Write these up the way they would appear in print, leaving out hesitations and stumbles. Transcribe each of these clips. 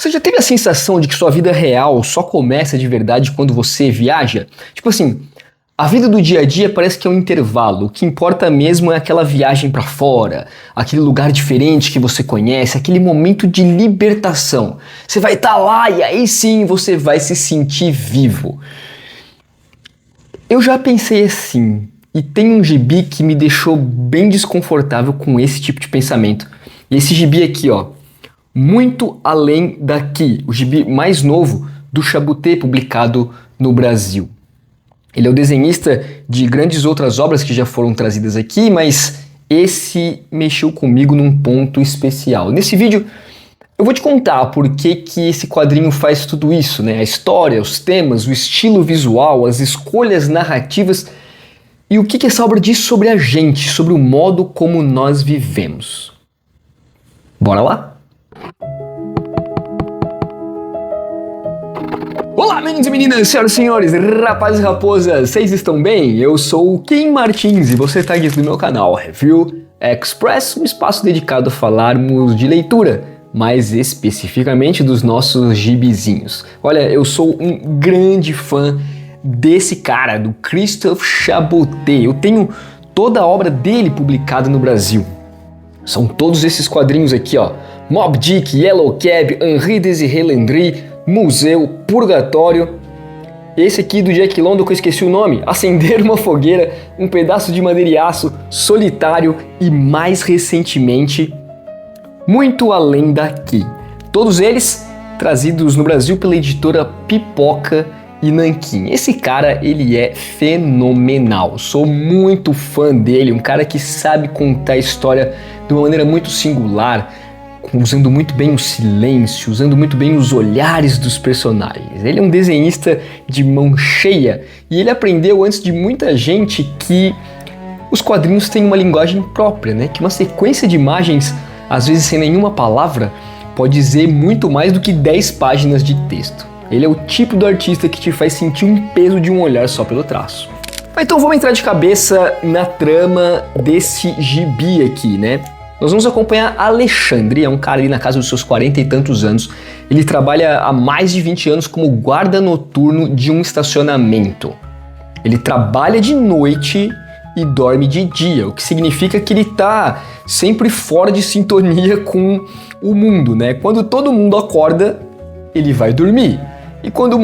Você já teve a sensação de que sua vida real só começa de verdade quando você viaja? Tipo assim, a vida do dia a dia parece que é um intervalo. O que importa mesmo é aquela viagem pra fora, aquele lugar diferente que você conhece, aquele momento de libertação. Você vai estar lá e aí sim você vai se sentir vivo. Eu já pensei assim, e tem um gibi que me deixou bem desconfortável com esse tipo de pensamento. E esse gibi aqui, ó. Muito Além Daqui, o gibi mais novo do Chaboté, publicado no Brasil. Ele é o desenhista de grandes outras obras que já foram trazidas aqui, mas esse mexeu comigo num ponto especial. Nesse vídeo eu vou te contar por que esse quadrinho faz tudo isso, né? A história, os temas, o estilo visual, as escolhas narrativas e o que essa obra diz sobre a gente, sobre o modo como nós vivemos. Bora lá? Olá, meninos e meninas, senhoras e senhores, rapazes e raposas, vocês estão bem? Eu sou o Kim Martins e você está aqui no meu canal Review Express, um espaço dedicado a falarmos de leitura, mais especificamente dos nossos gibizinhos. Olha, eu sou um grande fã desse cara, do Christophe Chaboté. Eu tenho toda a obra dele publicada no Brasil. São todos esses quadrinhos aqui, ó. Mobb Dick, Yellow Cab, Henri Désiré Landry, Museu, Purgatório. Esse aqui do Jack London que eu esqueci o nome, Acender uma Fogueira, Um Pedaço de Madeira e Aço, Solitário e mais recentemente, Muito Além Daqui. Todos eles trazidos no Brasil pela editora Pipoca e Nanquim. Esse cara, ele é fenomenal, sou muito fã dele, um cara que sabe contar a história de uma maneira muito singular, usando muito bem o silêncio, usando muito bem os olhares dos personagens. Ele é um desenhista de mão cheia e ele aprendeu antes de muita gente que os quadrinhos têm uma linguagem própria, né? Que uma sequência de imagens, às vezes sem nenhuma palavra, pode dizer muito mais do que 10 páginas de texto. Ele é o tipo do artista que te faz sentir um peso de um olhar só pelo traço. Então vamos entrar de cabeça na trama desse gibi aqui, né? Nós vamos acompanhar Alexandre, é um cara ali na casa dos seus 40 e tantos anos. Ele trabalha há mais de 20 anos como guarda noturno de um estacionamento. Ele trabalha de noite e dorme de dia, o que significa que ele está sempre fora de sintonia com o mundo, né? Quando todo mundo acorda, ele vai dormir. E quando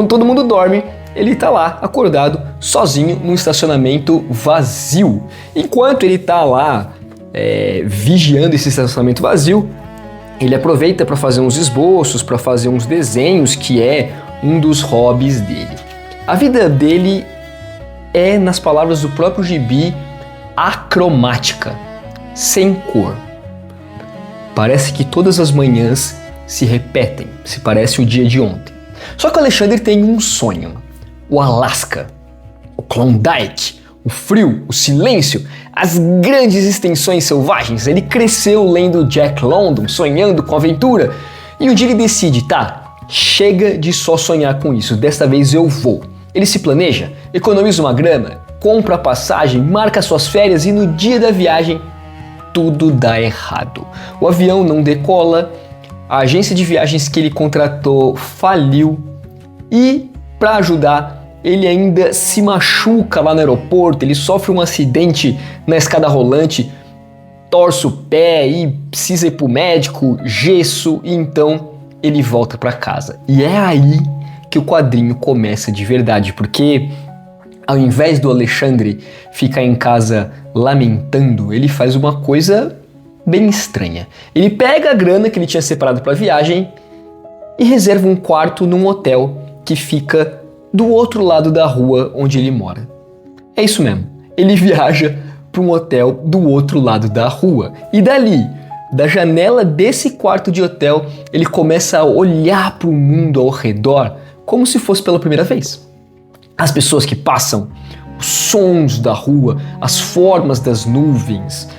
todo mundo dorme, ele está lá acordado sozinho num estacionamento vazio. Enquanto ele está lá vigiando esse estacionamento vazio, ele aproveita para fazer uns esboços, para fazer uns desenhos, que é um dos hobbies dele. A vida dele é, nas palavras do próprio gibi, acromática, sem cor. Parece que todas as manhãs se repetem, se parece o dia de ontem. Só que o Alexandre tem um sonho: o Alasca, o Klondike, o frio, o silêncio, as grandes extensões selvagens. Ele cresceu lendo Jack London, sonhando com aventura, e um dia ele decide, tá, chega de só sonhar com isso, desta vez eu vou. Ele se planeja, economiza uma grana, compra a passagem, marca suas férias e no dia da viagem tudo dá errado. O avião não decola, a agência de viagens que ele contratou faliu e, para ajudar, ele ainda se machuca lá no aeroporto, ele sofre um acidente na escada rolante, torce o pé e precisa ir pro médico, gesso, e então ele volta para casa. E é aí que o quadrinho começa de verdade, porque ao invés do Alexandre ficar em casa lamentando, ele faz uma coisa bem estranha. Ele pega a grana que ele tinha separado para a viagem e reserva um quarto num hotel que fica do outro lado da rua onde ele mora. É isso mesmo, ele viaja para um hotel do outro lado da rua. E dali, da janela desse quarto de hotel, ele começa a olhar para o mundo ao redor como se fosse pela primeira vez. As pessoas que passam, os sons da rua, as formas das nuvens,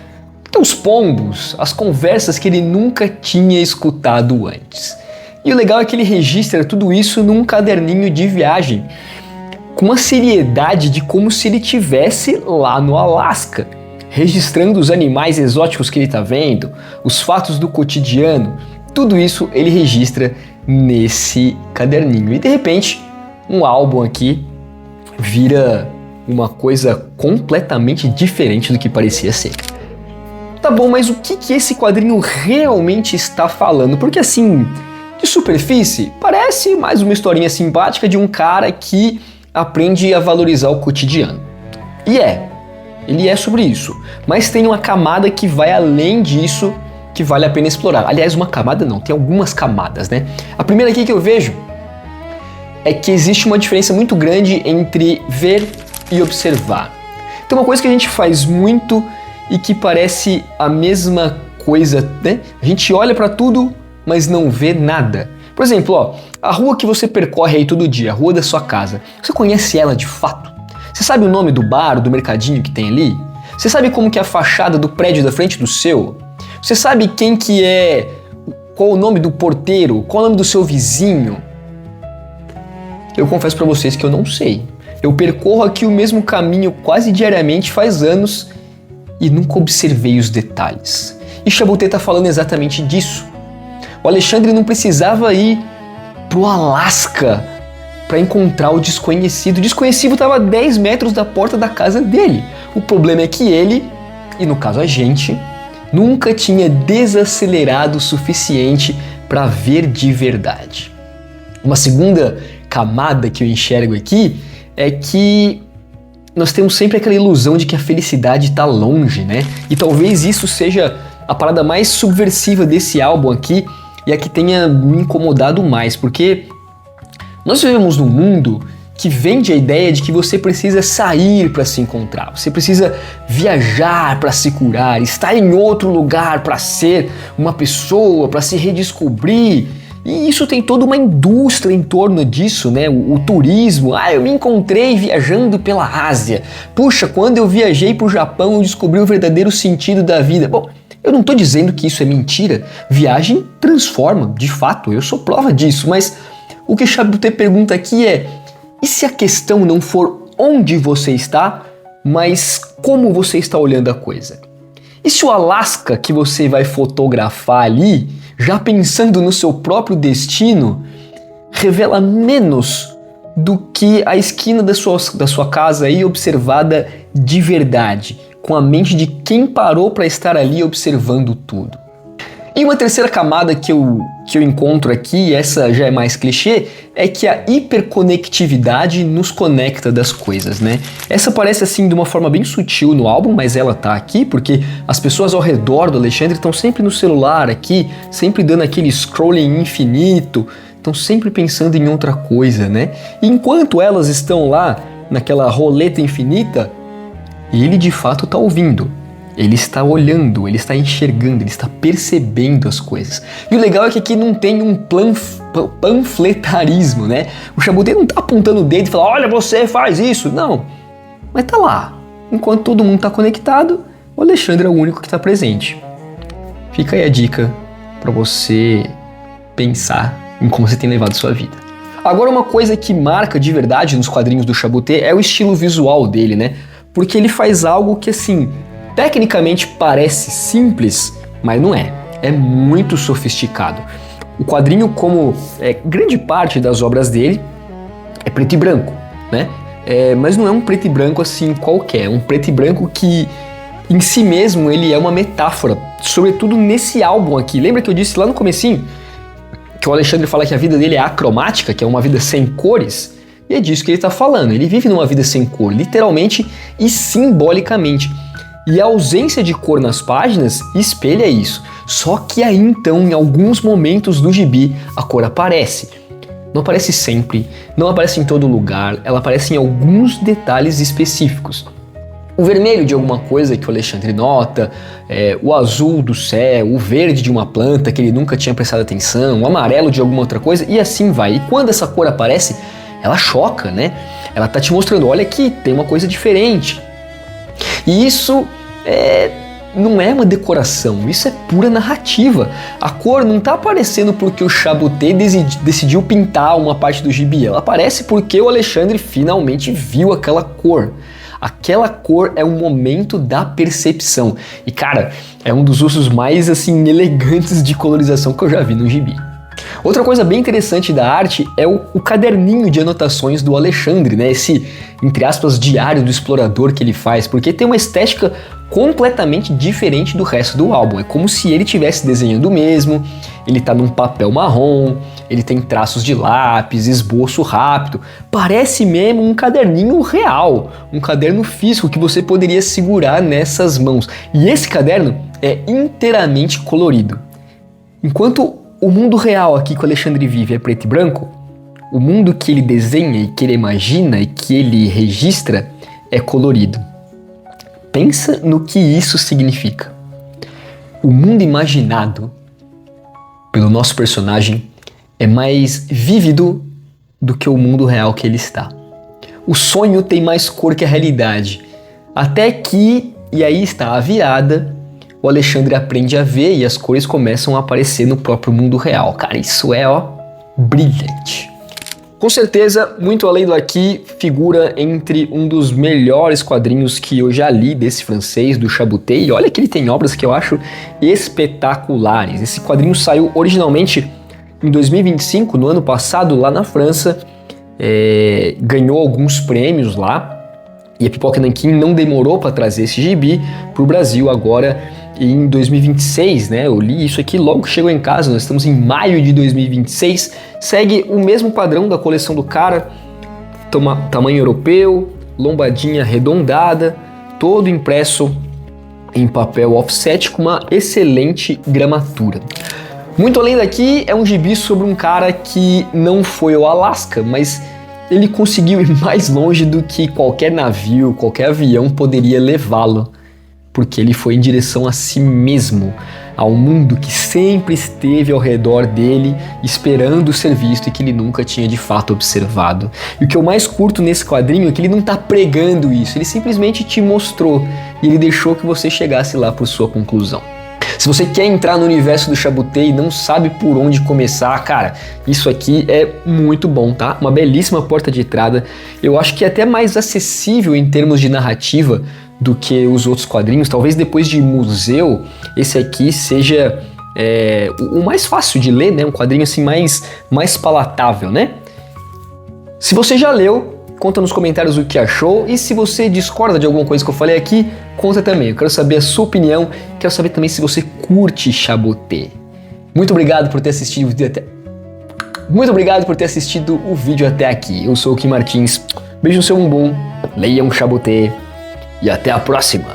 os pombos, as conversas que ele nunca tinha escutado antes. E o legal é que ele registra tudo isso num caderninho de viagem, com uma seriedade de como se ele estivesse lá no Alasca, registrando os animais exóticos que ele está vendo, os fatos do cotidiano, Tudo isso ele registra nesse caderninho. E de repente, um álbum aqui vira uma coisa completamente diferente do que parecia ser. Tá bom, mas o que esse quadrinho realmente está falando? Porque assim, de superfície, parece mais uma historinha simpática de um cara que aprende a valorizar o cotidiano. E ele é sobre isso. Mas tem uma camada que vai além disso, que vale a pena explorar. Aliás, uma camada não, tem algumas camadas, né? A primeira aqui que eu vejo é que existe uma diferença muito grande entre ver e observar. Tem uma coisa que a gente faz muito e que parece a mesma coisa, né? A gente olha para tudo, mas não vê nada. Por exemplo, ó, a rua que você percorre aí todo dia, a rua da sua casa, você conhece ela de fato? Você sabe o nome do bar, do mercadinho que tem ali? Você sabe como que é a fachada do prédio da frente do seu? Você sabe quem que é, qual o nome do porteiro, qual o nome do seu vizinho? Eu confesso para vocês que eu não sei. Eu percorro aqui o mesmo caminho quase diariamente faz anos e nunca observei os detalhes. E Chaboté tá falando exatamente disso. O Alexandre não precisava ir pro Alasca para encontrar o desconhecido. O desconhecido estava a 10 metros da porta da casa dele. O problema é que ele, e no caso a gente, nunca tinha desacelerado o suficiente para ver de verdade. Uma segunda camada que eu enxergo aqui é que nós temos sempre aquela ilusão de que a felicidade está longe, né? E talvez isso seja a parada mais subversiva desse álbum aqui e a que tenha me incomodado mais, porque nós vivemos num mundo que vende a ideia de que você precisa sair para se encontrar, você precisa viajar para se curar, estar em outro lugar para ser uma pessoa, para se redescobrir. E isso tem toda uma indústria em torno disso, né? O turismo. Eu me encontrei viajando pela Ásia. Puxa, quando eu viajei para o Japão, eu descobri o verdadeiro sentido da vida. Bom, eu não estou dizendo que isso é mentira. Viagem transforma, de fato, eu sou prova disso. Mas o que Chaboté pergunta aqui é: e se a questão não for onde você está, mas como você está olhando a coisa? E se o Alasca que você vai fotografar ali, já pensando no seu próprio destino, revela menos do que a esquina da sua casa aí observada de verdade, com a mente de quem parou para estar ali observando tudo? E uma terceira camada que eu encontro aqui, essa já é mais clichê, é que a hiperconectividade nos conecta das coisas, né? Essa aparece assim de uma forma bem sutil no álbum, mas ela tá aqui porque as pessoas ao redor do Alexandre estão sempre no celular aqui, sempre dando aquele scrolling infinito, estão sempre pensando em outra coisa, né? E enquanto elas estão lá naquela roleta infinita, ele de fato tá ouvindo. Ele está olhando, ele está enxergando, ele está percebendo as coisas. E o legal é que aqui não tem um panfletarismo, né? O Chaboté não está apontando o dedo e falando: olha, você faz isso. Não, mas tá lá. Enquanto todo mundo está conectado, o Alexandre é o único que está presente. Fica aí a dica para você pensar em como você tem levado sua vida. Agora, uma coisa que marca de verdade nos quadrinhos do Chaboté é o estilo visual dele, né? Porque ele faz algo que, assim, tecnicamente parece simples, mas não é. É muito sofisticado. O quadrinho, como grande parte das obras dele, é preto e branco, né? Mas não é um preto e branco assim qualquer. É um preto e branco que, em si mesmo, ele é uma metáfora. Sobretudo nesse álbum aqui. Lembra que eu disse lá no comecinho que o Alexandre fala que a vida dele é acromática, que é uma vida sem cores? E é disso que ele está falando. Ele vive numa vida sem cor, literalmente e simbolicamente. E a ausência de cor nas páginas espelha isso. Só que aí então, em alguns momentos do gibi, a cor aparece. Não aparece sempre, não aparece em todo lugar, ela aparece em alguns detalhes específicos. O vermelho de alguma coisa que o Alexandre nota, o azul do céu, o verde de uma planta que ele nunca tinha prestado atenção, o amarelo de alguma outra coisa, e assim vai. E quando essa cor aparece, ela choca, né? Ela tá te mostrando: olha aqui, tem uma coisa diferente. E isso não é uma decoração, isso é pura narrativa. A cor não está aparecendo porque o Chaboté decidiu pintar uma parte do gibi, ela aparece porque o Alexandre finalmente viu aquela cor. Aquela cor é um momento da percepção. E cara, é um dos usos mais assim elegantes de colorização que eu já vi no gibi. Outra coisa bem interessante da arte é o caderninho de anotações do Alexandre, né? Esse, entre aspas, diário do explorador que ele faz, porque tem uma estética completamente diferente do resto do álbum. É como se ele estivesse desenhando mesmo, ele tá num papel marrom, ele tem traços de lápis, esboço rápido. Parece mesmo um caderninho real, um caderno físico que você poderia segurar nessas mãos. E esse caderno é inteiramente colorido. Enquanto o mundo real aqui que o Alexandre vive é preto e branco, o mundo que ele desenha e que ele imagina e que ele registra é colorido. Pensa no que isso significa. O mundo imaginado pelo nosso personagem é mais vívido do que o mundo real que ele está. O sonho tem mais cor que a realidade. Até que, e aí está a virada, o Alexandre aprende a ver e as cores começam a aparecer no próprio mundo real. Cara, isso é, brilhante. Com certeza, Muito Além do Aqui figura entre um dos melhores quadrinhos que eu já li desse francês, do Chaboté. E olha que ele tem obras que eu acho espetaculares. Esse quadrinho saiu originalmente em 2025, no ano passado, lá na França. Ganhou alguns prêmios lá. E a Pipoca Nanquim não demorou para trazer esse gibi para o Brasil agora em 2026, né? Eu li isso aqui logo que chegou em casa, nós estamos em maio de 2026. Segue o mesmo padrão da coleção do cara, tamanho europeu, lombadinha arredondada, todo impresso em papel offset com uma excelente gramatura. Muito Além daqui é um gibi sobre um cara que não foi ao Alasca, mas ele conseguiu ir mais longe do que qualquer navio, qualquer avião poderia levá-lo, porque ele foi em direção a si mesmo, ao mundo que sempre esteve ao redor dele, esperando ser visto e que ele nunca tinha de fato observado. E o que eu mais curto nesse quadrinho é que ele não está pregando isso, ele simplesmente te mostrou e ele deixou que você chegasse lá por sua conclusão. Se você quer entrar no universo do Chaboté e não sabe por onde começar, cara, isso aqui é muito bom, tá? Uma belíssima porta de entrada. Eu acho que é até mais acessível em termos de narrativa do que os outros quadrinhos. Talvez depois de Museu, esse aqui seja o mais fácil de ler, né? Um quadrinho assim mais palatável, né? Se você já leu, conta nos comentários o que achou, e se você discorda de alguma coisa que eu falei aqui, conta também. Eu quero saber a sua opinião, quero saber também se você curte Chaboté. Muito obrigado por ter assistido o vídeo até aqui. Eu sou o Kim Martins. Beijo no seu bumbum, leiam Chaboté e até a próxima.